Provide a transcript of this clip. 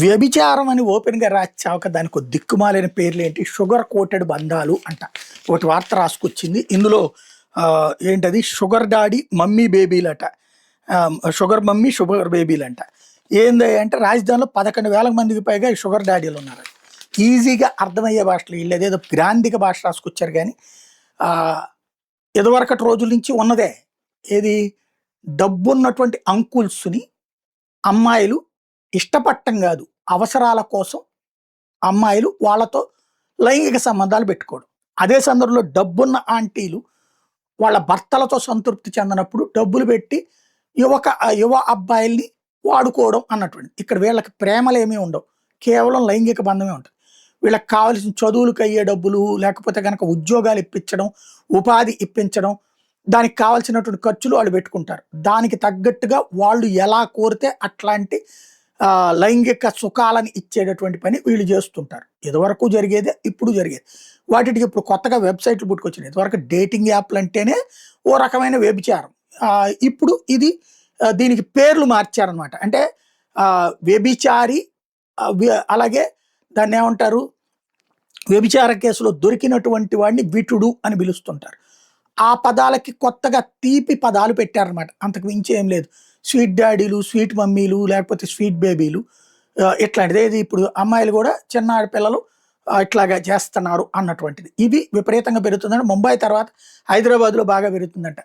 వ్యభిచారం అని ఓపెన్‌గా రాచ్చావక దానికో దిక్కుమాలిన పేర్లేంటి? షుగర్ కోటెడ్ బంధాలు అంట. ఒకటి వార్త రాసుకొచ్చింది. ఇందులో ఏంటది షుగర్ డాడీ, మమ్మీ బేబీలట. షుగర్ మమ్మీ, షుగర్ బేబీలంట. ఏందయ్య అంటే రాజధానిలో 11,000 మందికి పైగా ఈ షుగర్ డాడీలున్నారు. ఈజీగా అర్థమయ్యే భాషలో ఈళ్ళదేదో గ్రాంధిక భాష రాసుకొచ్చారు గానీ, ఇదివరకటి రోజుల నుంచి ఉన్నదే. ఏది? డబ్బున్నటువంటి అంకుల్స్‌ని అమ్మాయిలు ఇష్టపడటం గాదు, అవసరాల కోసం అమ్మాయిలు వాళ్ళతో లైంగిక సంబంధాలు పెట్టుకోవడం. అదే సందర్భంలో డబ్బున్న ఆంటీలు వాళ్ళ భర్తలతో సంతృప్తి చెందనప్పుడు డబ్బులు పెట్టి యువ అబ్బాయిల్ని వాడుకోవడం అన్నటువంటిది. ఇక్కడ వీళ్ళకి ప్రేమలేమీ ఉండవు. కేవలం లైంగిక బంధమే ఉంటది. వీళ్ళకి కావాల్సిన చదువులకయ్యే డబ్బులు, లేకపోతే గనక ఉద్యోగాలు ఇప్పించడం, ఉపాధి ఇప్పించడం, దానికి కావాల్సినటువంటి ఖర్చులు వాళ్ళు పెట్టుకుంటారు. దానికి తగ్గట్టుగా వాళ్ళు ఎలా కోరితే అట్లాంటి లైంగిక సుఖాలను ఇచ్చేటటువంటి పని వీళ్ళు చేస్తుంటారు. ఇదివరకు జరిగేదే, ఇప్పుడు జరిగేది. వాటికి ఇప్పుడు కొత్తగా వెబ్‌సైట్లు పుట్టుకొచ్చినాయి. ఇదివరకు డేటింగ్ యాప్‌లు అంటేనే ఓ రకమైన వ్యభిచారం. ఇప్పుడు ఇది దీనికి పేర్లు మార్చారనమాట. అంటే వ్యభిచారి, అలాగే దాన్నేమంటారు, వ్యభిచార కేసులో దొరికినటువంటి వాడిని విటుడు అని పిలుస్తుంటారు. ఆ పదాలకి కొత్తగా తీపి పదాలు పెట్టారనమాట. అంతకు మించి ఏం లేదు. స్వీట్ డాడీలు, స్వీట్ మమ్మీలు, లేకపోతే స్వీట్ బేబీలు, ఇట్లాంటిది. ఏది ఇప్పుడు అమ్మాయిలు కూడా చిన్న ఆడపిల్లలు ఇట్లాగా చేస్తున్నారు అన్నటువంటిది. ఇది విపరీతంగా పెరుగుతుందంటే ముంబై తర్వాత హైదరాబాద్‌లో బాగా పెరుగుతుందంట.